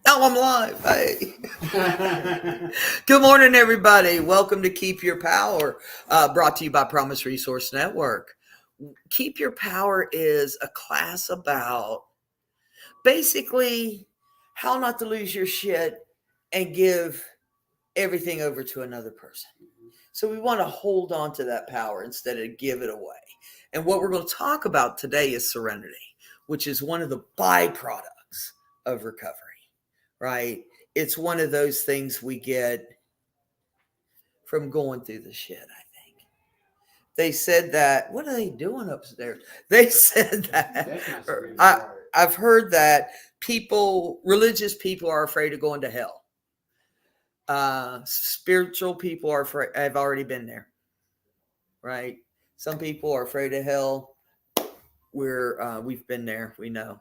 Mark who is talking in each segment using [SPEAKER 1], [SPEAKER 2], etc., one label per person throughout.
[SPEAKER 1] Oh, I'm live. Hey. Good morning, everybody. Welcome to Keep Your Power, brought to you by Promise Resource Network. Keep Your Power is a class about basically how not to lose your shit and give everything over to another person. So we want to hold on to that power instead of give it away. And what we're going to talk about today is serenity, which is one of the byproducts of recovery, right? It's one of those things we get from going through the shit, I think. They said that, what are they doing upstairs? They said that, I've heard that religious people are afraid of going to hell. Spiritual people are afraid, have already been there, right? Some people are afraid of hell. We've been there, we know.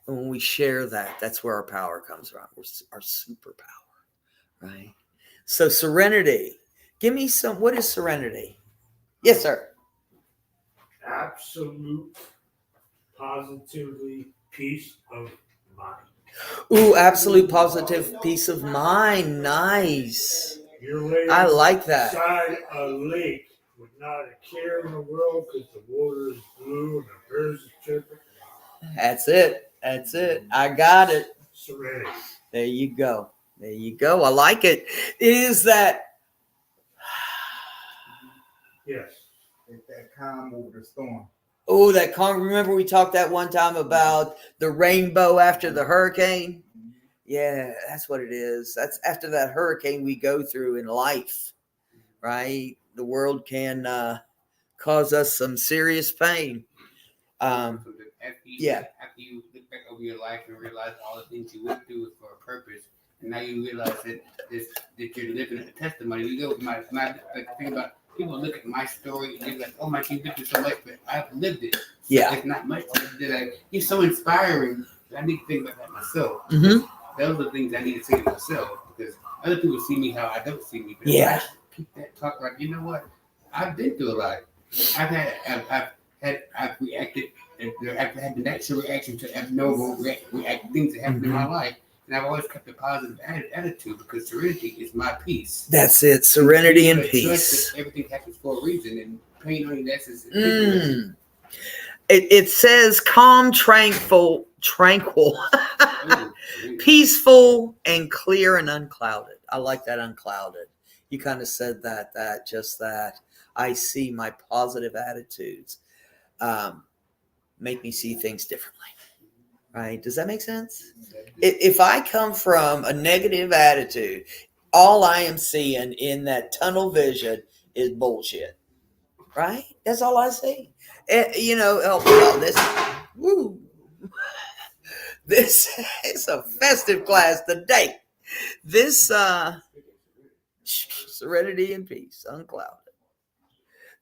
[SPEAKER 1] And when we share that, that's where our power comes from. Our superpower, right? So serenity. Give me what is serenity? Yes, sir.
[SPEAKER 2] Absolute, positively peace of mind.
[SPEAKER 1] Ooh, absolute positive peace of mind. Nice. I like that.
[SPEAKER 2] Beside a lake with not a care in the world because the water is blue and the birds are chirping.
[SPEAKER 1] That's it. That's it. I got it.
[SPEAKER 2] Serenity.
[SPEAKER 1] There you go. There you go. I like it. It is that.
[SPEAKER 2] Yes.
[SPEAKER 3] It's that calm over the storm.
[SPEAKER 1] Oh, that calm. Remember we talked that one time about the rainbow after the hurricane? Yeah, that's what it is. That's after that hurricane we go through in life, right? The world can cause us some serious pain.
[SPEAKER 4] After you look back over your life and realize all the things you went through for a purpose, and now you realize that you're living a testimony. You go with my thing about people look at my story and they're like, "Oh my, you've been through so much, but I've lived it."
[SPEAKER 1] Yeah,
[SPEAKER 4] it's not much. They're like, "You're so inspiring." I need to think about that myself.
[SPEAKER 1] Mm-hmm.
[SPEAKER 4] Those are the things I need to say to myself because other people see me how I don't see me. But
[SPEAKER 1] yeah,
[SPEAKER 4] I keep that talk like, you know what? I've been through a lot. I've reacted. I've had the natural reaction to abnormal things that happen in my life. And I've always kept a positive attitude because serenity is my peace.
[SPEAKER 1] That's it. Serenity and peace.
[SPEAKER 4] Everything happens for a reason. And pain only lasts.
[SPEAKER 1] It says calm, tranquil, peaceful, and clear and unclouded. I like that unclouded. You kind of said that I see my positive attitudes make me see things differently. Right? Does that make sense? If I come from a negative attitude, all I am seeing in that tunnel vision is bullshit. Right? That's all I see. This is a festive class today. This serenity and peace, unclouded.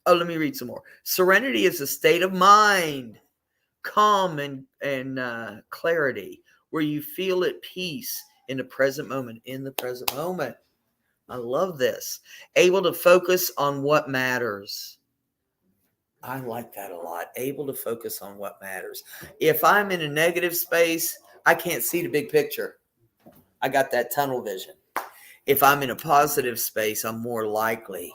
[SPEAKER 1] Oh, let me read some more. Serenity is a state of mind, calm and clarity, where you feel at peace in the present moment. I love this. Able to focus on what matters. I like that a lot. Able to focus on what matters. If I'm in a negative space, I can't see the big picture. I got that tunnel vision. If I'm in a positive space, I'm more likely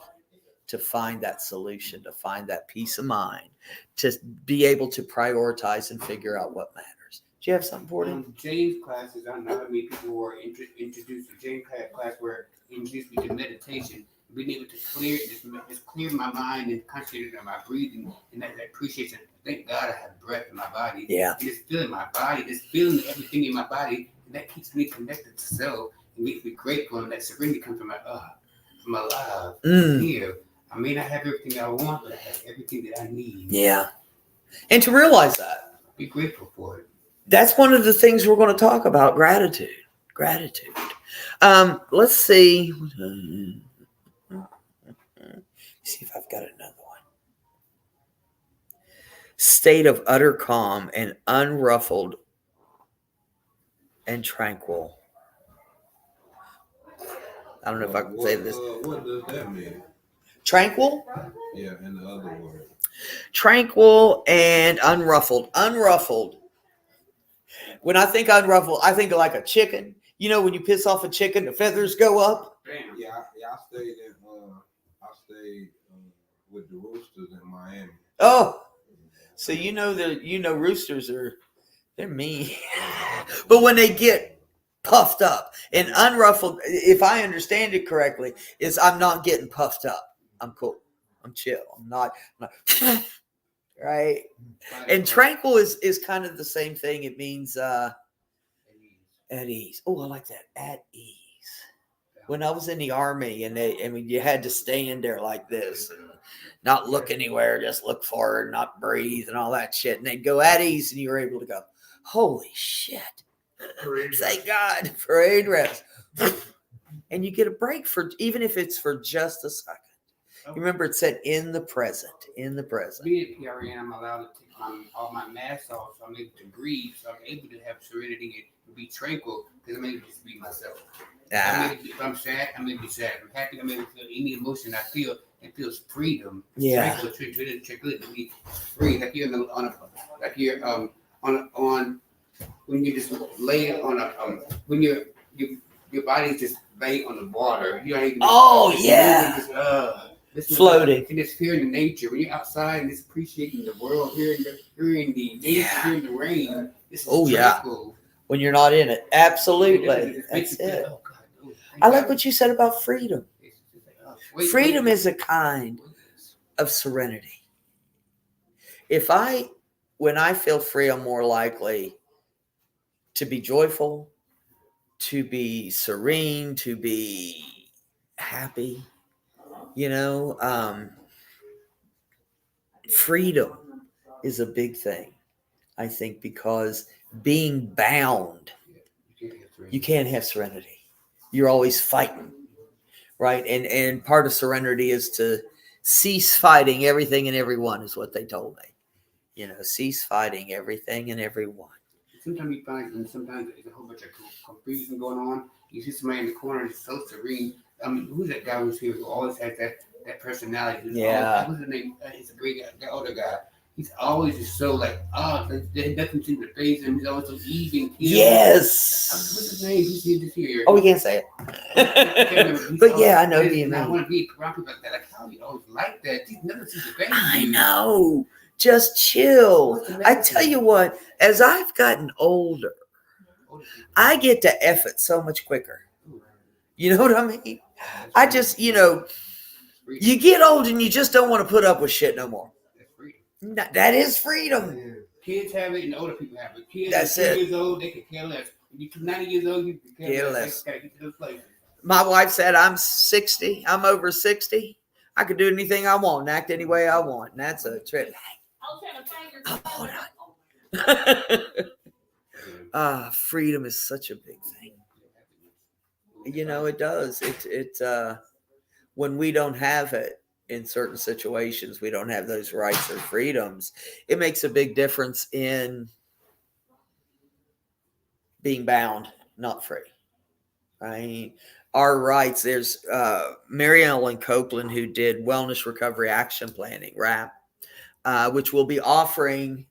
[SPEAKER 1] to find that solution, to find that peace of mind, to be able to prioritize and figure out what matters. Do you have something for them?
[SPEAKER 4] James classes, I don't know how many people were introduced to James class where he introduced me to meditation, being able to clear my mind and concentrate on my breathing and that appreciation. Thank God I have breath in my body.
[SPEAKER 1] Yeah.
[SPEAKER 4] Just feeling my body, just feeling everything in my body, and that keeps me connected to self. It makes me grateful, and that serenity comes from I'm alive. I'm here. I may not have everything I want, but I have everything that I need.
[SPEAKER 1] Yeah. And to realize that.
[SPEAKER 4] Be grateful for it.
[SPEAKER 1] That's one of the things we're going to talk about, gratitude. Let's see. See if I've got another one. State of utter calm and unruffled and tranquil. I don't know if I can say this.
[SPEAKER 5] What does that mean?
[SPEAKER 1] Tranquil?
[SPEAKER 5] Yeah, and the other word.
[SPEAKER 1] Tranquil and unruffled. Unruffled When I think unruffled, I think of like a chicken. You know, when you piss off a chicken, the feathers go up.
[SPEAKER 4] Damn.
[SPEAKER 5] I stayed in with the Roosters in Miami.
[SPEAKER 1] Oh, so roosters they're mean. But when they get puffed up and unruffled, if I understand it correctly, is I'm not getting puffed up. I'm cool. I'm chill. I'm not right. And tranquil is kind of the same thing. It means at ease. Oh, I like that. At ease. When I was in the army and you had to stand there like this and not look anywhere, just look forward, not breathe and all that shit. And they'd go at ease and you were able to go, holy shit. Thank God. Parade rest. And you get a break even if it's for just a second. You remember it said in the present.
[SPEAKER 4] Being a PRN, I'm allowed to take all my masks off, so I'm able to breathe, so I'm able to have serenity and be tranquil, because I'm able to just be myself. If I'm sad, I'm able to be sad. If I'm happy, I'm able to feel any emotion I feel. It feels freedom.
[SPEAKER 1] Yeah.
[SPEAKER 4] Tranquility, free. Like you're on when you just lay on a when your body's just laying on the water. You don't even.
[SPEAKER 1] Oh yeah. Floating.
[SPEAKER 4] And just feeling nature. When you're outside and just appreciating the world, hearing the nature, hearing the rain. This is tranquil.
[SPEAKER 1] When you're not in it. Absolutely. That's it. I like what you said about freedom. Freedom is a kind of serenity. When I feel free, I'm more likely to be joyful, to be serene, to be happy. Freedom is a big thing, I think, because being bound, you can't have serenity. You're always fighting, right? And part of serenity is to cease fighting everything and everyone, is what they told me. Cease fighting everything and everyone.
[SPEAKER 4] Sometimes you find, and sometimes there's a whole bunch of confusion going on. You see somebody in the corner just so serene. I mean, who's that guy who's here who always has that personality? What's his name? He's a great guy, the older guy. He's always just so like, there's nothing to the face, and he's always so even.
[SPEAKER 1] Yes.
[SPEAKER 4] What's his name? He's here.
[SPEAKER 1] Oh, we can't say it. But yeah, I know who you mean.
[SPEAKER 4] I want to be around people like that. Like, how you always like that? He's never seen the face.
[SPEAKER 1] I know. Just chill. I tell you what, as I've gotten older, I get to F it so much quicker. You know what I mean? I just, you get old and you just don't want to put up with shit no more. That is freedom.
[SPEAKER 4] Kids have it and older people have it. Kids
[SPEAKER 1] That's
[SPEAKER 4] are 2 years old, they can care less. When you're 90 years old, you can care less. They gotta get to those places.
[SPEAKER 1] My wife said, I'm 60. I'm over 60. I could do anything I want and act any way I want. And that's a trip. Hold on. Freedom is such a big thing. It does. When we don't have it in certain situations, we don't have those rights or freedoms. It makes a big difference in being bound, not free. Right? Our rights. There's Mary Ellen Copeland, who did Wellness Recovery Action Planning, RAP, which we'll be offering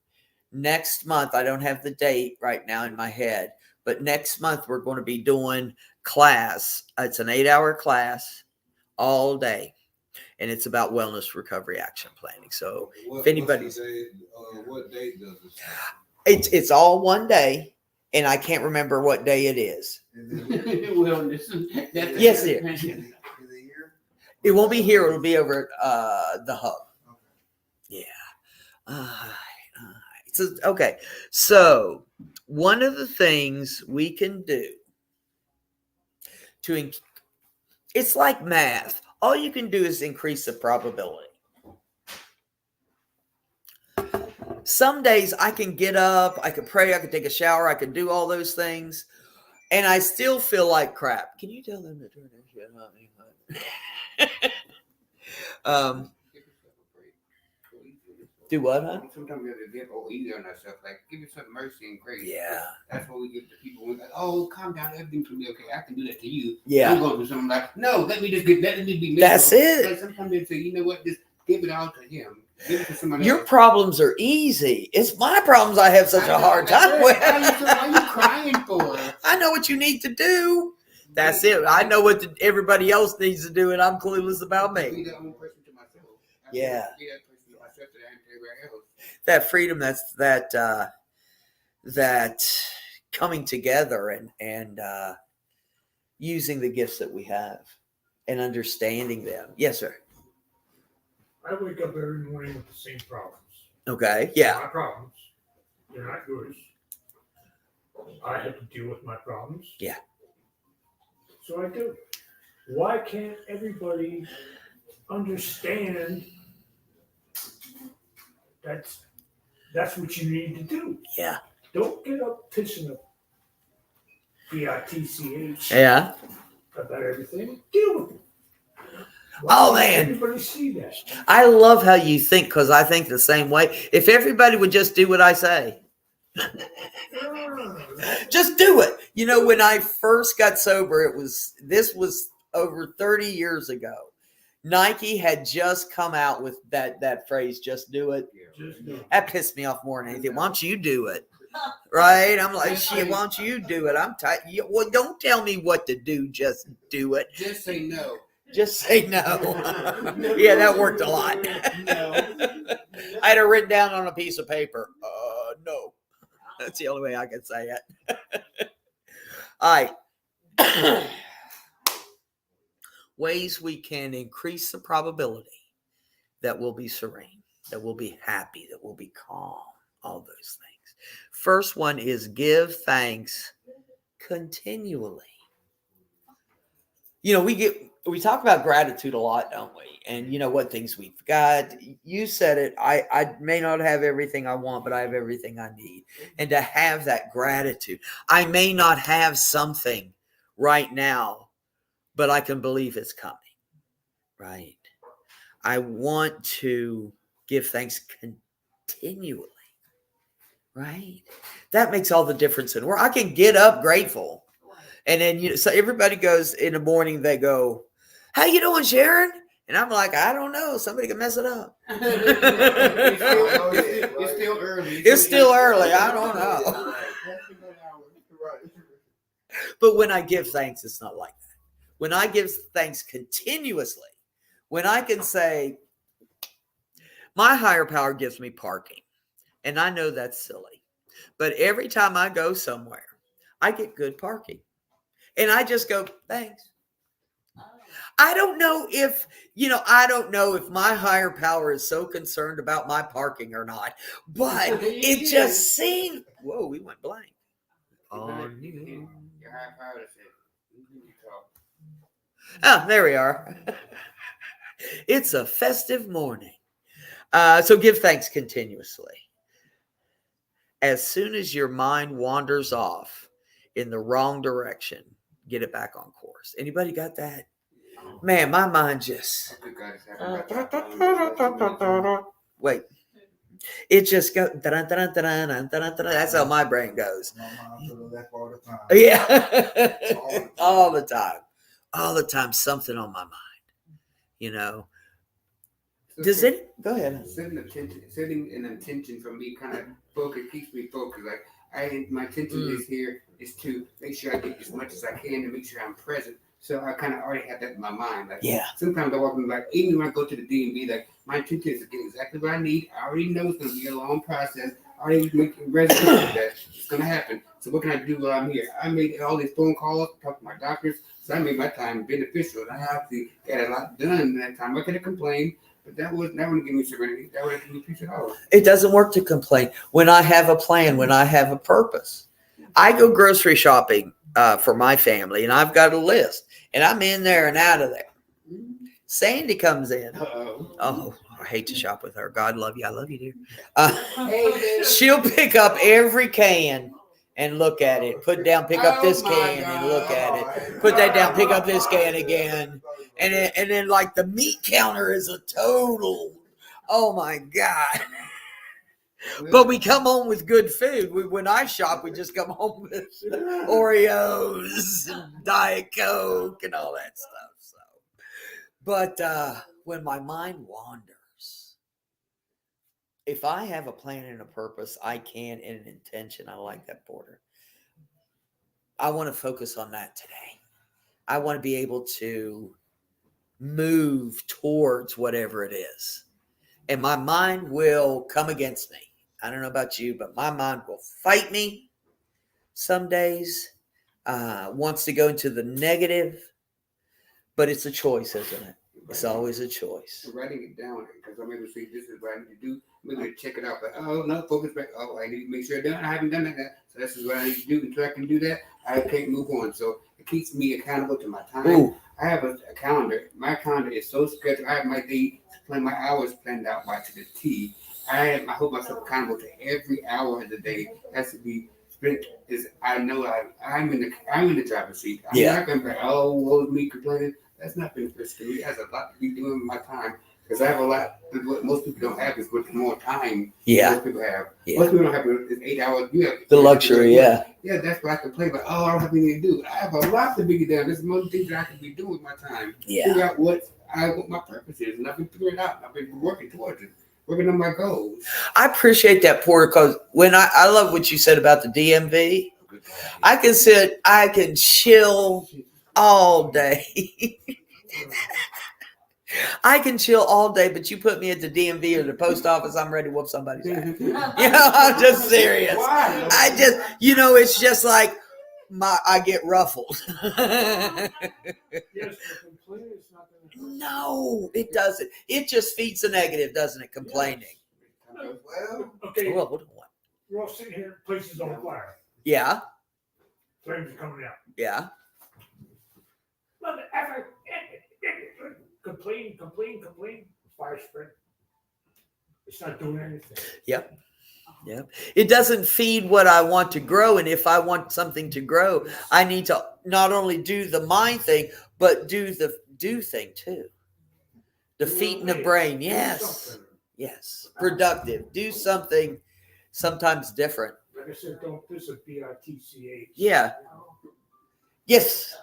[SPEAKER 1] next month. I don't have the date right now in my head, but next month we're going to be doing class. It's an 8-hour class all day, and it's about wellness recovery action planning. So if anybody's,
[SPEAKER 5] what date does it?
[SPEAKER 1] It's all one day, and I can't remember what day it is. Yes, dear.
[SPEAKER 3] Is it here?
[SPEAKER 1] It won't be here. It'll be over at the hub.
[SPEAKER 3] Okay.
[SPEAKER 1] Yeah. Okay. So one of the things we can do it's like math. All you can do is increase the probability. Some days I can get up, I can pray, I can take a shower, I can do all those things, and I still feel like crap. Can you tell them to turn their shit on? Do what, huh?
[SPEAKER 4] Sometimes we have to get easy on ourselves. Like, give yourself mercy and grace.
[SPEAKER 1] Yeah.
[SPEAKER 4] That's what we give to people. We're like, oh, calm down. Everything's going to be okay. I can do that to you.
[SPEAKER 1] Yeah.
[SPEAKER 4] I'm going through something like, no, let me be miserable.
[SPEAKER 1] That's it.
[SPEAKER 4] Like, sometimes they say, you know what? Just give it all to him. Give it to somebody
[SPEAKER 1] Your
[SPEAKER 4] else.
[SPEAKER 1] problems are easy. It's my problems I have such a hard time with.
[SPEAKER 4] Why are you crying for?
[SPEAKER 1] I know what you need to do. That's it. I know what everybody else needs to do, and I'm clueless about
[SPEAKER 4] Be
[SPEAKER 1] me.
[SPEAKER 4] the only person to myself.
[SPEAKER 1] Yeah.
[SPEAKER 4] Be that person to myself that I am to everybody else.
[SPEAKER 1] That freedom, that's that coming together and using the gifts that we have and understanding them. Yes, sir.
[SPEAKER 2] I wake up every morning with the same problems.
[SPEAKER 1] Okay. Yeah.
[SPEAKER 2] My problems. They're not yours. I have to deal with my problems.
[SPEAKER 1] Yeah.
[SPEAKER 2] So I do. Why can't everybody understand that's what you need to do?
[SPEAKER 1] Yeah.
[SPEAKER 2] Don't get up pissing a bitch
[SPEAKER 1] Yeah.
[SPEAKER 2] about everything. Deal with it.
[SPEAKER 1] Oh,
[SPEAKER 2] Why can't
[SPEAKER 1] man.
[SPEAKER 2] everybody see that?
[SPEAKER 1] I love how you think, because I think the same way. If everybody would just do what I say, just do it. You know, when I first got sober, this was over 30 years ago. Nike had just come out with that phrase, just do it.
[SPEAKER 2] Just do it.
[SPEAKER 1] That pissed me off more than anything. Why don't you do it? Right? I'm like, shit, why don't you do it? I'm tired. Well, don't tell me what to do. Just do it.
[SPEAKER 4] Just say no.
[SPEAKER 1] Just say no. Yeah, that worked a lot. I had it written down on a piece of paper. No. That's the only way I can say it. All right. Ways we can increase the probability that we'll be serene, that we'll be happy, that we'll be calm, all those things. First one is give thanks continually. You know, we talk about gratitude a lot, don't we? And you know what things we've got. You said it. I may not have everything I want, but I have everything I need. And to have that gratitude. I may not have something right now, but I can believe it's coming. Right? I want to give thanks continually. Right? That makes all the difference in the world. I can get up grateful. And then so everybody goes in the morning, they go, "How you doing, Sharon?" And I'm like, "I don't know. Somebody can mess it up."
[SPEAKER 4] It's still early.
[SPEAKER 1] It's still early. I don't know. But when I give thanks, it's not like that. When I give thanks continuously, when I can say, my higher power gives me parking. And I know that's silly. But every time I go somewhere, I get good parking. And I just go, thanks. I don't know if my higher power is so concerned about my parking or not, but it just seemed, whoa, we went blank. On you. Oh, there we are. It's a festive morning. So give thanks continuously. As soon as your mind wanders off in the wrong direction, get it back on course. Anybody got that? Man, my mind just wait. It just goes. That's how my brain goes. Yeah, all the time, something on my mind. You know. Does it? Go ahead.
[SPEAKER 4] Setting an intention for me kind of keeps me focused. Like my intention is to make sure I get as much as I can to make sure I'm present. So I kind of already have that in my mind. Like sometimes I walk in, like even when I go to the DMV, like my intention is to get exactly what I need. I already know it's going to be a long process. I already make reservations that it's going to happen. So what can I do while I'm here? I made all these phone calls, talk to my doctors. So I made my time beneficial. I have to get a lot done in that time. I could have complained. But that wouldn't give me serenity. That wouldn't give me peace at all.
[SPEAKER 1] It doesn't work to complain when I have a plan, when I have a purpose. I go grocery shopping for my family, and I've got a list, and I'm in there and out of there. Sandy comes in. Oh, I hate to shop with her. God love you. I love you, dear. She'll pick up every can and look at it. Put down, pick up this can and look at it. Put that down, pick up this can again. And then like the meat counter is a total, oh my God. But we come home with good food. When I shop, we just come home with Oreos and Diet Coke and all that stuff. So, but when my mind wanders, if I have a plan and a purpose, I can, and an intention. I like that, Porter. I want to focus on that today. I want to be able to move towards whatever it is. And my mind will come against me. I don't know about you, but my mind will fight me some days, wants to go into the negative, but it's a choice, isn't it? It's always a choice.
[SPEAKER 4] Writing it down because I'm able to see this is what I need to do. I'm able to check it out. But oh no, focus back. Oh, I need to make sure I haven't done that. So this is what I need to do. Until I can do that, I can't move on. So it keeps me accountable to my time.
[SPEAKER 1] Ooh.
[SPEAKER 4] I have a calendar. My calendar is so scheduled. I have my day, my hours planned out by to the T. I hold myself accountable to every hour of the day. Has to be spent. Is I know I'm in the driver's seat. I'm not going to be woe is me complaining. That's not beneficial to me. It has a lot to be doing with my time because I have a lot. What most people don't have is more time. Most people have. Most people don't have 8 hours. You have
[SPEAKER 1] the luxury. Yeah,
[SPEAKER 4] that's what I complain about. Oh, I don't have anything to do. I have a lot to be done. There's more things that I can be doing with my time. Figure out what my purpose is, and I've been figuring it out. I've been working towards it. Working on my goals.
[SPEAKER 1] I appreciate that, Porter, because when I love what you said about the DMV. I can chill all day. I can chill all day, but you put me at the DMV or the post office, I'm ready to whoop somebody's ass. I'm just serious.
[SPEAKER 4] Why?
[SPEAKER 1] It's just like I get ruffled.
[SPEAKER 2] Yes, but complaining is not going to help.
[SPEAKER 1] No, it doesn't. It just feeds the negative, doesn't it? Complaining.
[SPEAKER 2] Well, okay.
[SPEAKER 1] Well, hold on.
[SPEAKER 2] We're all sitting here, places on fire.
[SPEAKER 1] Yeah.
[SPEAKER 2] Flames are coming out.
[SPEAKER 1] Yeah.
[SPEAKER 2] Mother effer. Complain. Fire spread. It's not doing anything.
[SPEAKER 1] Yep. It doesn't feed what I want to grow. And if I want something to grow, I need to not only do the mind thing, but do the do thing too. The feet and the brain. Yes. Yes. Productive. Do something sometimes different.
[SPEAKER 2] Like I said, don't piss a bitch.
[SPEAKER 1] Yeah. Yes.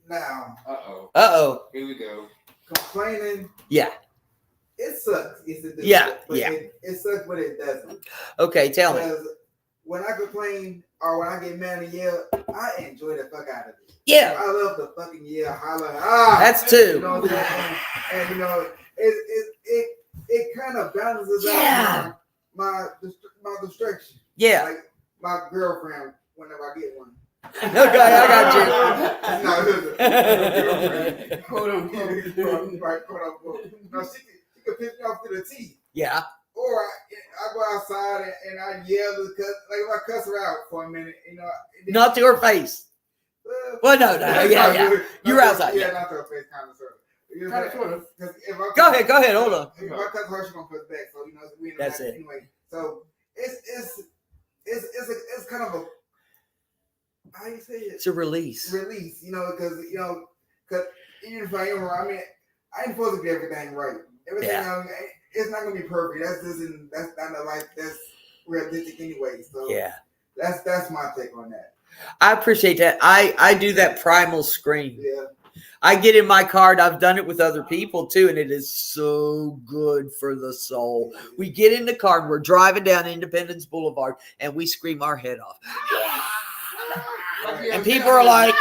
[SPEAKER 3] Now,
[SPEAKER 1] Uh-oh.
[SPEAKER 4] Here we go.
[SPEAKER 3] complaining,
[SPEAKER 1] Yeah.
[SPEAKER 3] it sucks. It sucks, but it doesn't.
[SPEAKER 1] Okay, tell me.
[SPEAKER 3] Because when I complain or when I get mad and yell, I enjoy the fuck out of it.
[SPEAKER 1] Yeah.
[SPEAKER 3] I love the fucking yell, holler.
[SPEAKER 1] That's two.
[SPEAKER 3] You know what I'm saying? And it kind of balances out my distraction.
[SPEAKER 1] Yeah.
[SPEAKER 3] Like my girlfriend, whenever I get one.
[SPEAKER 1] Okay, I got you.
[SPEAKER 3] Hold on. No, she could piss me off to the T.
[SPEAKER 1] Yeah.
[SPEAKER 3] Or I go outside and I yell if I cuss her out for a minute,
[SPEAKER 1] Not to her face. Well, no. Yeah. You're outside.
[SPEAKER 3] Yeah, not to her face, kind of sort of.
[SPEAKER 1] Go ahead. Hold on.
[SPEAKER 3] If I cuss her, she's gonna cuss back. So we in the
[SPEAKER 1] That's
[SPEAKER 3] back
[SPEAKER 1] it.
[SPEAKER 3] anyway. So it's kind of a, how you say it?
[SPEAKER 1] It's a release.
[SPEAKER 3] Release, because even if I am wrong, I ain't supposed to be everything right. Everything it's not gonna be perfect. That's not like that's realistic anyway. So that's my take on that.
[SPEAKER 1] I appreciate that. I do that primal scream.
[SPEAKER 3] Yeah.
[SPEAKER 1] I get in my car, and I've done it with other people too, and it is so good for the soul. We get in the car and we're driving down Independence Boulevard, and we scream our head off. And people are like,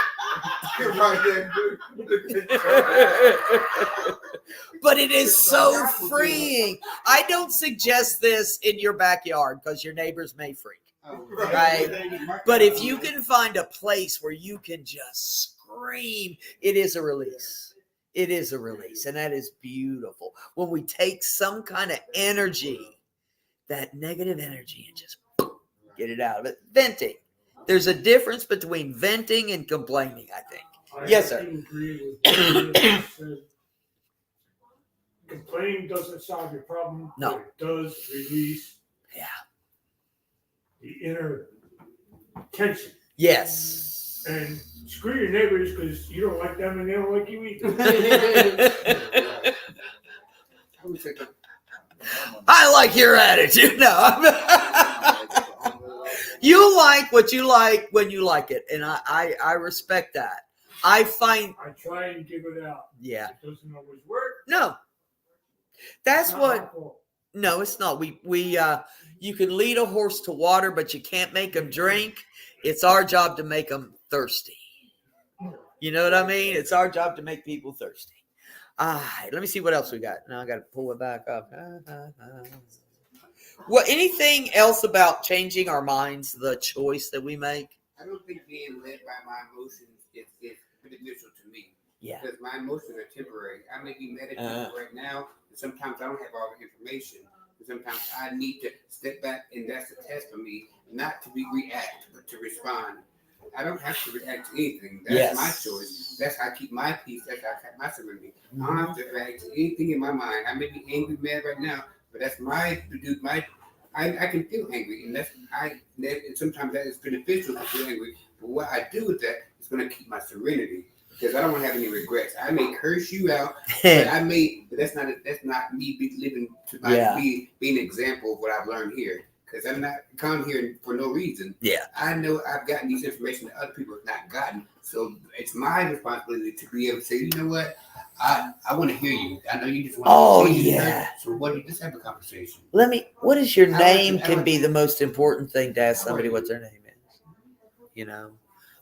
[SPEAKER 1] but it is so freeing. I don't suggest this in your backyard because your neighbors may freak. Right? But if you can find a place where you can just scream, it is a release. It is a release. And that is beautiful. When we take some kind of energy, that negative energy, and just get it out of it. Venting. There's a difference between venting and complaining, I think. Yes, sir.
[SPEAKER 2] I agree with complaining doesn't solve your problem.
[SPEAKER 1] No.
[SPEAKER 2] It does release the inner tension.
[SPEAKER 1] Yes.
[SPEAKER 2] And screw your neighbors because you don't like them and they don't like you either.
[SPEAKER 1] I like your attitude. No. You like what you like when you like it. And I respect that. I
[SPEAKER 2] try and give it out.
[SPEAKER 1] Yeah.
[SPEAKER 2] It doesn't always work.
[SPEAKER 1] No. That's what No, it's not. You can lead a horse to water, but you can't make him drink. It's our job to make them thirsty. You know what I mean? It's our job to make people thirsty. Let me see what else we got. Now I got to pull it back up. Well, anything else about changing our minds, the choice that we make?
[SPEAKER 4] I don't think being led by my emotions is beneficial to me.
[SPEAKER 1] Yeah.
[SPEAKER 4] Because my emotions are temporary. I may be meditating right now, and sometimes I don't have all the information. And sometimes I need to step back, and that's a test for me, not to react, but to respond. I don't have to react to anything. That's my choice. That's how I keep my peace. That's how I keep my serenity. I don't have to react to anything in my mind. I may be angry, mad right now, but that's I can feel angry, and and sometimes that is beneficial to feel angry. But what I do with that is going to keep my serenity, because I don't want to have any regrets. I may curse you out, but that's not me living to be an example of what I've learned here. Because I'm not come here for no reason.
[SPEAKER 1] Yeah.
[SPEAKER 4] I know I've gotten these information that other people have not gotten. So it's my responsibility to be able to say, you know what? I want to hear you. I know you just want to see her. So let's have a conversation.
[SPEAKER 1] What is your name can be the most important thing to ask somebody what their name is. You know?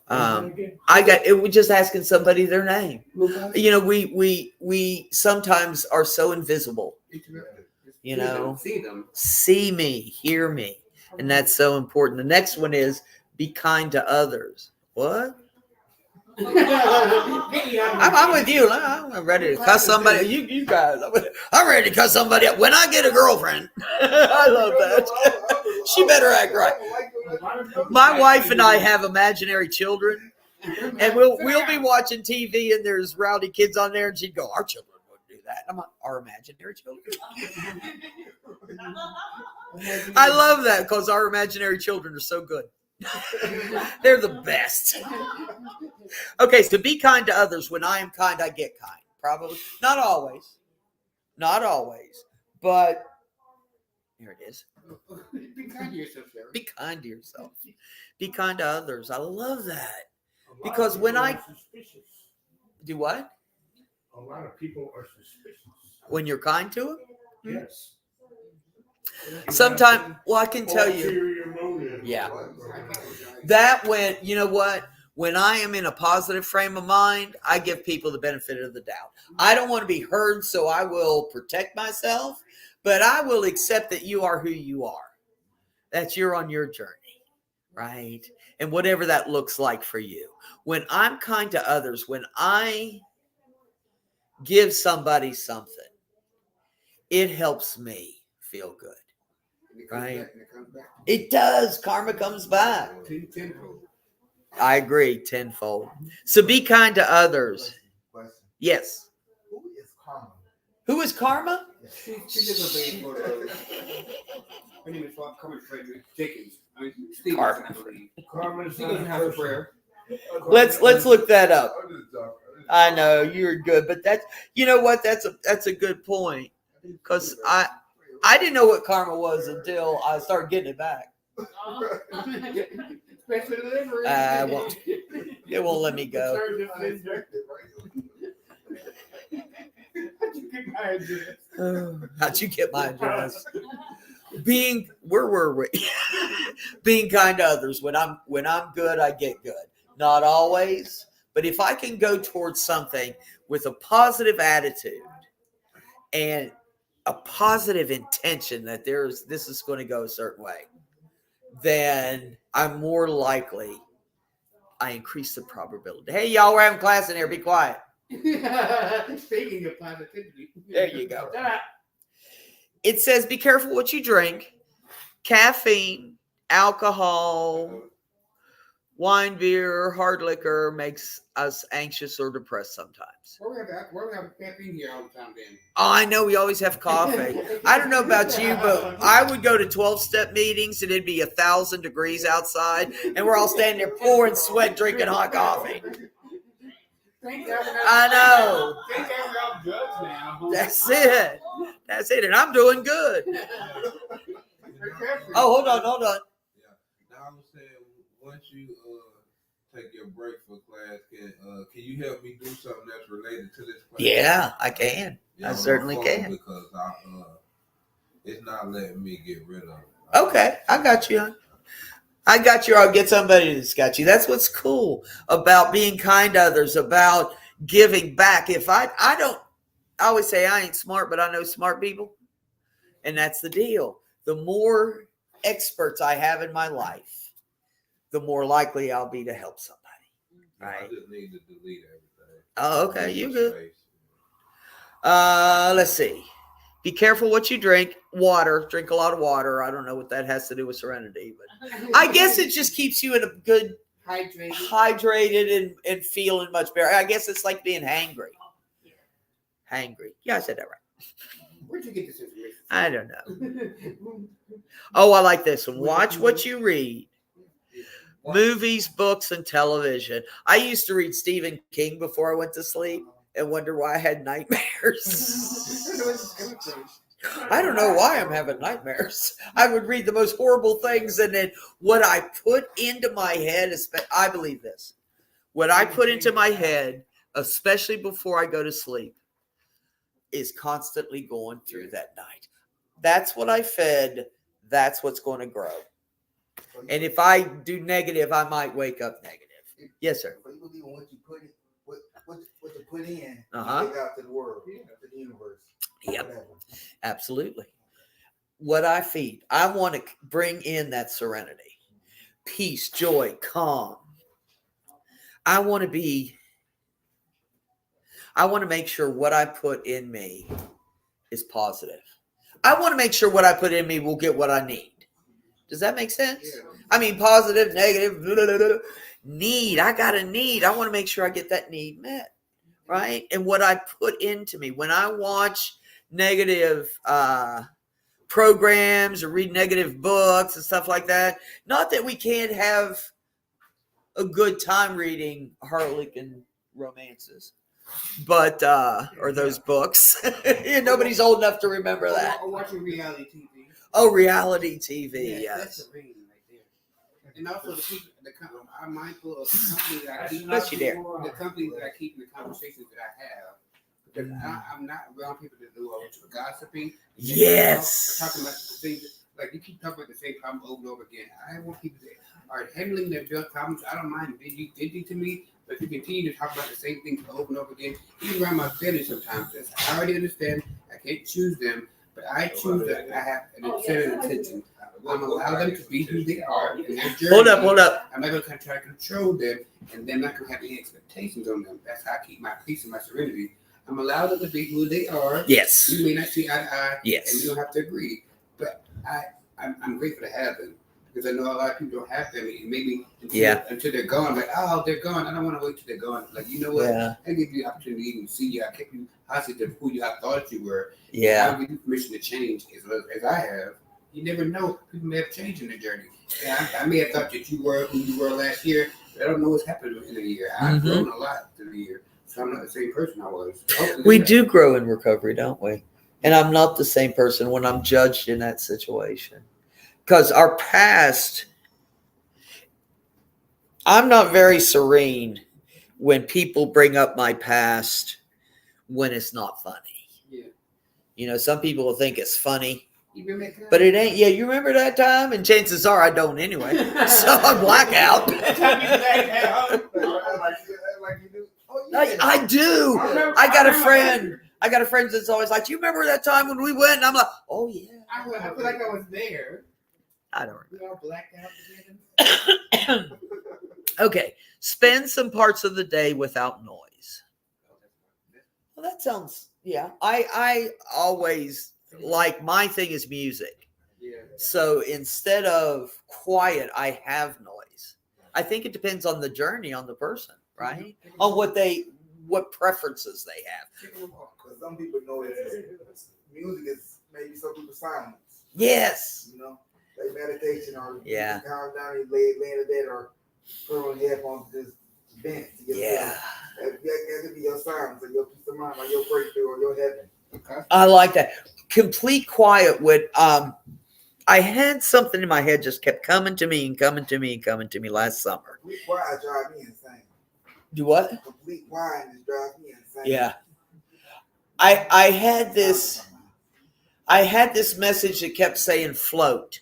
[SPEAKER 1] We're just asking somebody their name. You know, we sometimes are so invisible. You know, see me, hear me. And that's so important. The next one is be kind to others. What? I'm with you. I'm ready to cuss somebody. You guys, I'm ready to cuss somebody up. When I get a girlfriend, I love that. She better act right. My wife and I have imaginary children, and we'll be watching TV, and there's rowdy kids on there, and she'd go, "Our children wouldn't do that." I'm like, "Our imaginary children." I love that because our imaginary children are so good. They're the best. Okay, so be kind to others. When I am kind, I get kind. Probably not always, but here it is.
[SPEAKER 4] Be kind to yourself, Sarah.
[SPEAKER 1] Be kind to yourself. Be kind to others. I love that because when I do what?
[SPEAKER 2] A lot of people are suspicious.
[SPEAKER 1] When you're kind to them?
[SPEAKER 2] Yes.
[SPEAKER 1] Sometimes, well, I can tell you. Yeah. That when, you know what? When I am in a positive frame of mind, I give people the benefit of the doubt. I don't want to be heard, so I will protect myself, but I will accept that you are who you are. That you're on your journey, right? And whatever that looks like for you. When I'm kind to others, when I give somebody something, it helps me feel good. Right? It does. Karma comes back. I agree. Tenfold. So be kind to others. Yes.
[SPEAKER 3] Who is Karma?
[SPEAKER 1] Who is Karma?
[SPEAKER 4] She lives a baby photo. Her name is Carmen Frederick Jenkins. I mean, Stevenson, I believe.
[SPEAKER 2] Karma's
[SPEAKER 4] She doesn't have a prayer.
[SPEAKER 1] Let's look that up. I know you're good, but that's, you know what? That's a good point, because I didn't know what karma was until I started getting it back.
[SPEAKER 4] Special delivery.
[SPEAKER 1] It won't let me go. How'd you get my address? Where were we? Being kind to others. When I'm good, I get good. Not always, but if I can go towards something with a positive attitude and a positive intention that this is going to go a certain way, then I'm more likely, I increase the probability. Hey, y'all, we're having class in here. Be quiet.
[SPEAKER 4] Speaking of positivity.
[SPEAKER 1] There you go. It says, be careful what you drink. Caffeine, alcohol, wine, beer, hard liquor makes us anxious or depressed sometimes.
[SPEAKER 4] Why we have caffeine here all the time then?
[SPEAKER 1] Oh, I know we always have coffee. I don't know about you, but I would go to 12-step meetings and it'd be 1,000 degrees outside and we're all standing there pouring sweat, drinking hot coffee. I know. That's it. And I'm doing good. Oh, hold on.
[SPEAKER 5] Yeah. Now I'm saying, once you take your break for class, can you help me do something that's related to this class?
[SPEAKER 1] Yeah, I can. I certainly can.
[SPEAKER 5] Because it's not letting me get rid of it.
[SPEAKER 1] Okay, I got you. I got you. I'll get somebody that's got you. That's what's cool about being kind to others, about giving back. If I always say I ain't smart, but I know smart people. And that's the deal. The more experts I have in my life, the more likely I'll be to help somebody. Right.
[SPEAKER 5] I just need to delete everything.
[SPEAKER 1] Oh, okay. You good.
[SPEAKER 5] Space.
[SPEAKER 1] Let's see. Be careful what you drink. Water. Drink a lot of water. I don't know what that has to do with Serenity, but I guess it just keeps you in a good hydrated and feeling much better. I guess it's like being hangry. Hangry. Yeah, I said that right.
[SPEAKER 4] Where'd you get this information?
[SPEAKER 1] I don't know. Oh, I like this one. Watch what you read. Movies, books, and television. I used to read Stephen King before I went to sleep and wonder why I had nightmares. I don't know why I'm having nightmares. I would read the most horrible things, and then what I put into my head, I believe this. What I put into my head, especially before I go to sleep, is constantly going through that night. That's what I fed. That's what's going to grow. And if I do negative, I might wake up negative. Yes, sir.
[SPEAKER 3] But you believe in what you put in, what you put in,
[SPEAKER 1] Uh-huh.
[SPEAKER 3] you take out to the world, to the universe.
[SPEAKER 1] Yep.
[SPEAKER 3] Whatever.
[SPEAKER 1] Absolutely. What I feed, I want to bring in that serenity, peace, joy, calm. I want to make sure what I put in me is positive. I want to make sure what I put in me will get what I need. Does that make sense?
[SPEAKER 4] Yeah.
[SPEAKER 1] I mean, positive, negative, blah, blah, blah. Need. I got a need. I want to make sure I get that need met, right? And what I put into me. When I watch negative programs or read negative books and stuff like that, not that we can't have a good time reading Harlequin romances, but or those books. Nobody's old enough to remember that.
[SPEAKER 4] Or watching reality TV.
[SPEAKER 1] Oh, reality TV,
[SPEAKER 4] Yeah,
[SPEAKER 1] yes.
[SPEAKER 4] that's the reason right there. And also I'm mindful of the companies that I keep.
[SPEAKER 1] Bless you, dear.
[SPEAKER 4] The companies that I keep and the conversations that I have. Because I'm not around people that do all this gossiping.
[SPEAKER 1] Yes.
[SPEAKER 4] Talking about the things, like you keep talking about the same problem over and over again. I want people that are handling their problems. I don't mind dingy to me, but if you continue to talk about the same things over and over again, even around my family sometimes, I already understand I can't choose them, but I choose that I have an set of intention. I'm allowing them to be who they are in their journey.
[SPEAKER 1] Hold up.
[SPEAKER 4] I'm not going to try to control them, and then not going to have any expectations on them. That's how I keep my peace and my serenity. I'm allowed them to be who they are.
[SPEAKER 1] Yes.
[SPEAKER 4] You may not see eye to eye,
[SPEAKER 1] Yes.
[SPEAKER 4] and we don't have to agree. But I'm grateful to have them because I know a lot of people don't have them. And maybe until they're gone, like, oh, they're gone. I don't want to wait till they're gone. Like, you know what?
[SPEAKER 1] Yeah.
[SPEAKER 4] I give you the opportunity to even see you. I kept you positive who you I thought you were.
[SPEAKER 1] Yeah.
[SPEAKER 4] I'll give you permission to change as I have. You never know. People may have changed in their journey. Yeah, I may have thought that you were who you were last year, but I don't know what's happened in a year. I've grown a lot through the year. So I'm not the same person I was.
[SPEAKER 1] We do grow in recovery, don't we? And I'm not the same person when I'm judged in that situation. Because our past, I'm not very serene when people bring up my past when it's not funny.
[SPEAKER 4] Yeah.
[SPEAKER 1] You know, some people will think it's funny,
[SPEAKER 4] You remember that time?
[SPEAKER 1] but it ain't. Yeah, you remember that time? And chances are I don't anyway. So I'm blackout.
[SPEAKER 3] Like you do. Oh, yeah.
[SPEAKER 1] I do. I got a friend that's always like, "You remember that time when we went?" And I'm like, "Oh yeah."
[SPEAKER 4] I feel like I was there.
[SPEAKER 1] I don't
[SPEAKER 4] We all blacked out together.
[SPEAKER 1] remember. Okay, spend some parts of the day without noise. Well, that sounds. Yeah, I always like, my thing is music.
[SPEAKER 4] Yeah.
[SPEAKER 1] So instead of quiet, I have noise. I think it depends on the journey, on the person, right? On what preferences they have.
[SPEAKER 3] Because some people know music is maybe some people's silence.
[SPEAKER 1] Yes.
[SPEAKER 3] You know, like meditation or
[SPEAKER 1] Yeah.
[SPEAKER 3] calm down and lay in the bed or put on headphones to just vent to yourself.
[SPEAKER 1] Yeah.
[SPEAKER 3] That could be your silence or your peace of mind or your breakthrough or your heaven.
[SPEAKER 4] Okay.
[SPEAKER 1] I like that. Complete quiet would I had something in my head just kept coming to me last summer.
[SPEAKER 3] Complete quiet drive me insane.
[SPEAKER 1] Do what?
[SPEAKER 3] Complete quiet just drives me insane.
[SPEAKER 1] Yeah. I had this I had this message that kept saying float.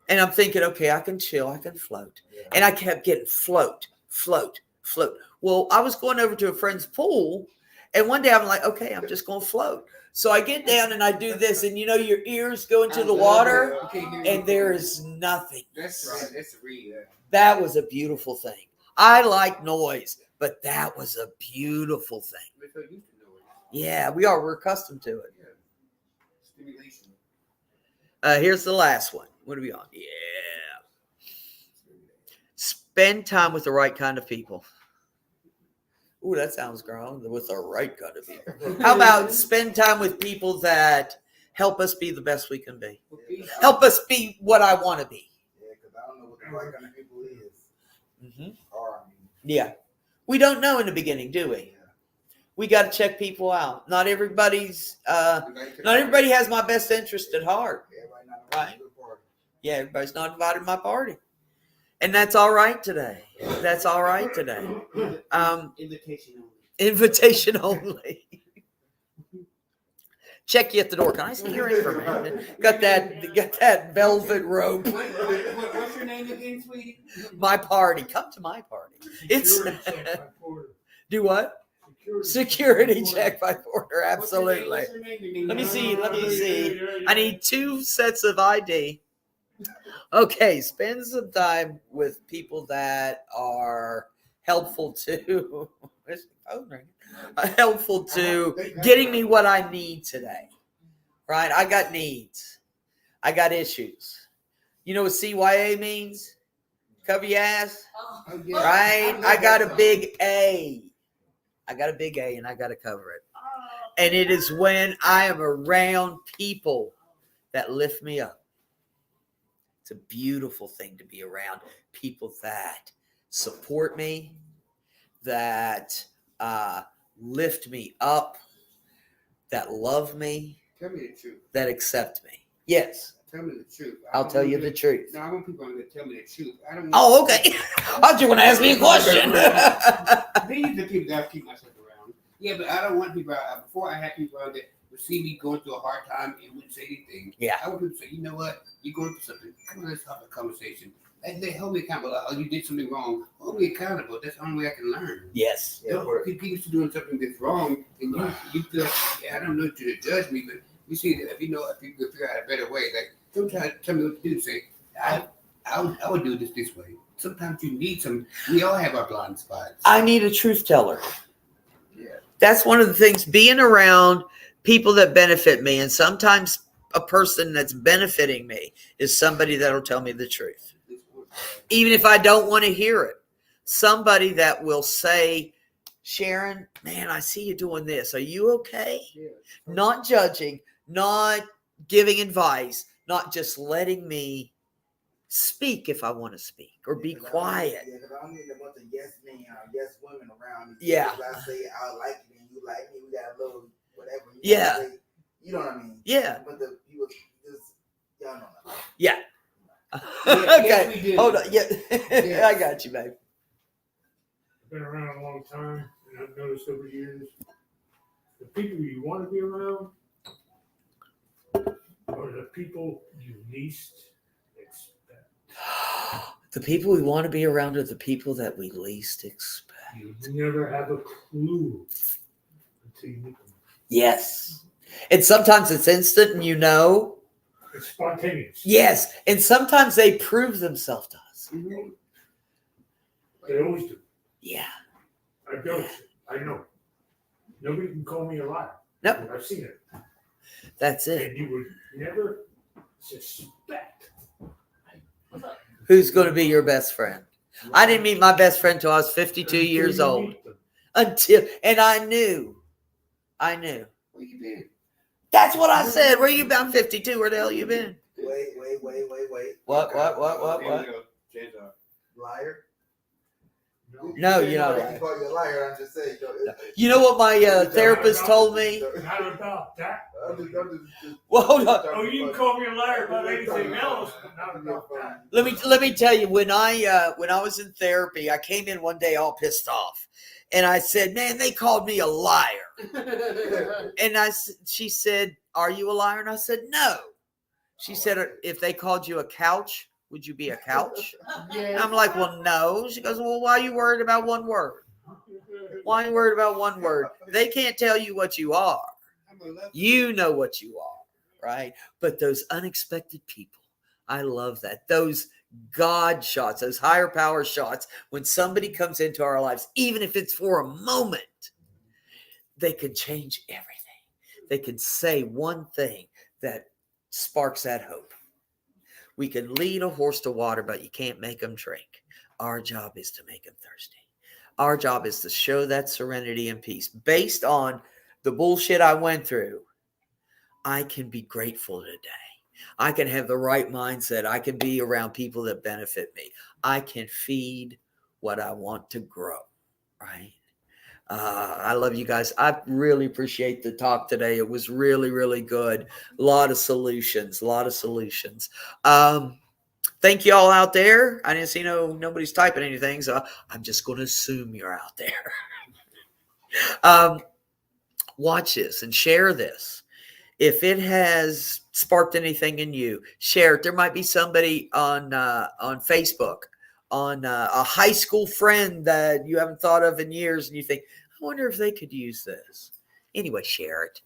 [SPEAKER 1] And I'm thinking, okay, I can chill, I can float.
[SPEAKER 3] Yeah.
[SPEAKER 1] And I kept getting float, float, float. Well, I was going over to a friend's pool, and one day I'm like, okay, I'm just going to float. So I get down and I do this, and your ears go into the water, and there is nothing.
[SPEAKER 4] That's right. That's real.
[SPEAKER 1] That was a beautiful thing. I like noise, but that was a beautiful thing.
[SPEAKER 4] We're so used to know it.
[SPEAKER 1] Yeah, we are. We're accustomed to it.
[SPEAKER 4] Yeah. Stimulation.
[SPEAKER 1] Here's the last one. What are we on? Yeah. Spend time with the right kind of people. Ooh, that sounds grown. With the right kind of people. How about spend time with people that help us be the best we can be? Help us be what I want to be.
[SPEAKER 3] Yeah, because I don't know what the right kind of people is.
[SPEAKER 1] Mm-hmm.
[SPEAKER 3] Or,
[SPEAKER 1] Yeah. We don't know in the beginning, do we? We got to check people out. Not everybody has my best interest at heart.
[SPEAKER 3] everybody not
[SPEAKER 1] Right.
[SPEAKER 3] good party.
[SPEAKER 1] Yeah, everybody's not invited to my party. And that's all right today. That's all right today.
[SPEAKER 4] Invitation only.
[SPEAKER 1] Invitation only. Check you at the door. Can I see your information? Got that velvet robe.
[SPEAKER 4] What's your name again, sweetie?
[SPEAKER 1] My party. Come to my party. It's
[SPEAKER 2] Security check by Porter.
[SPEAKER 1] do what? Security check by Porter. Absolutely. Let me see. I need 2 sets of ID. Okay, spend some time with people that are helpful to where's the phone ringing? Helpful to getting me what I need today. Right? I got needs. I got issues. You know what CYA means? Cover your ass. Right? I got a big A. I got a big A and I got to cover it. And it is when I am around people that lift me up. It's a beautiful thing to be around people that support me, that lift me up, that love me,
[SPEAKER 4] Tell me the truth.
[SPEAKER 1] that accept me. Yes,
[SPEAKER 4] Tell me the truth.
[SPEAKER 1] I'll tell you the truth.
[SPEAKER 4] No, I want people to tell me the truth. I don't.
[SPEAKER 1] Oh, okay. I thought you were going to ask me a question.
[SPEAKER 4] These are the people that I keep myself around. Yeah, but I don't want people before I have people around that would see me going through a hard time and wouldn't say anything.
[SPEAKER 1] Yeah.
[SPEAKER 4] I want people to say, you know what? You're going through something. Come on, let's have a conversation. And they hold me accountable. Oh, you did something wrong. Hold me accountable. That's the only way I can learn.
[SPEAKER 1] Yes.
[SPEAKER 3] Yeah,
[SPEAKER 4] Don't keep people doing something that's wrong, and you feel like, yeah, I don't know you to judge me, but you see that if you could figure out a better way, like sometimes tell me what to do. Say, I would do this way. Sometimes you need some. We all have our blind spots.
[SPEAKER 1] I need a truth teller.
[SPEAKER 4] Yeah.
[SPEAKER 1] That's one of the things, being around people that benefit me. And sometimes a person that's benefiting me is somebody that'll tell me the truth. Even if I don't want to hear it. Somebody that will say, Sharon, man, I see you doing this. Are you okay?
[SPEAKER 4] Yeah.
[SPEAKER 1] Not judging, not giving advice, not just letting me speak if I want to speak or be quiet.
[SPEAKER 3] Yeah, because I don't need a bunch of yes men or yes women around me.
[SPEAKER 1] Yeah.
[SPEAKER 3] Because I say I like you and you like me. We got a little whatever.
[SPEAKER 1] Yeah.
[SPEAKER 3] Say, you know what I mean?
[SPEAKER 1] Yeah.
[SPEAKER 3] But the people just, y'all know that.
[SPEAKER 1] Yeah.
[SPEAKER 4] Yes,
[SPEAKER 1] Okay.
[SPEAKER 4] we do.
[SPEAKER 1] Hold on. Yeah.
[SPEAKER 4] Yes.
[SPEAKER 1] I got you, babe.
[SPEAKER 2] Been around a long time, and I've noticed over the years, the people you want to be around are the people you least expect.
[SPEAKER 1] The people we want to be around are the people that we least expect.
[SPEAKER 2] You never have a clue until you meet them.
[SPEAKER 1] Yes. And sometimes it's instant and you know.
[SPEAKER 2] It's spontaneous.
[SPEAKER 1] Yes. And sometimes they prove themselves to us.
[SPEAKER 4] Mm-hmm.
[SPEAKER 2] They always do.
[SPEAKER 1] Yeah.
[SPEAKER 2] I've noticed it. I know. Nobody can call me a liar.
[SPEAKER 1] Nope.
[SPEAKER 2] I've seen it.
[SPEAKER 1] That's it.
[SPEAKER 2] And you would never suspect.
[SPEAKER 1] Who's going to be your best friend? I didn't meet my best friend till I was 52
[SPEAKER 2] Until
[SPEAKER 1] years
[SPEAKER 2] you
[SPEAKER 1] old.
[SPEAKER 2] meet them.
[SPEAKER 1] And I knew.
[SPEAKER 4] Where you been?
[SPEAKER 1] That's what I said. Where you been? I'm 52. Where the hell you been?
[SPEAKER 3] Wait.
[SPEAKER 1] What?
[SPEAKER 3] Liar?
[SPEAKER 1] No, you know.
[SPEAKER 3] I can call you a liar. I'm just saying.
[SPEAKER 1] You know what my therapist told me?
[SPEAKER 2] Not about that.
[SPEAKER 1] Well, hold on.
[SPEAKER 2] Oh, you can call me a liar about anything else, but not about that.
[SPEAKER 1] Let me tell you, when I was in therapy, I came in one day all pissed off, and I said, "Man, they called me a liar." And she said, are you a liar? And I said, no. She said, if they called you a couch, would you be a couch? And I'm like, well, no. She goes, well, why are you worried about one word? Why are you worried about one word? They can't tell you what you are. You know what you are, right? But those unexpected people, I love that. Those God shots, those higher power shots, when somebody comes into our lives, even if it's for a moment, they can change everything. They can say one thing that sparks that hope. We can lead a horse to water, but you can't make them drink. Our job is to make them thirsty. Our job is to show that serenity and peace. Based on the bullshit I went through, I can be grateful today. I can have the right mindset. I can be around people that benefit me. I can feed what I want to grow, right? I love you guys. I really appreciate the talk today. It was really, really good. A lot of solutions. Thank you all out there. I didn't see nobody's typing anything, so I'm just going to assume you're out there. Watch this and share this. If it has sparked anything in you, share it. There might be somebody on Facebook, on a high school friend that you haven't thought of in years, and you think, I wonder if they could use this. Anyway, share it.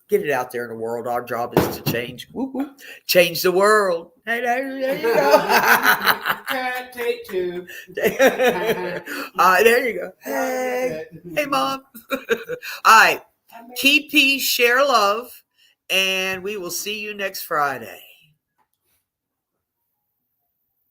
[SPEAKER 1] Get it out there in the world. Our job is to change. Whoop, whoop. Change the world. Hey, there you go.
[SPEAKER 4] Take two.
[SPEAKER 1] There you go. Hey, Mom. All right. Keep peace, share love, and we will see you next Friday.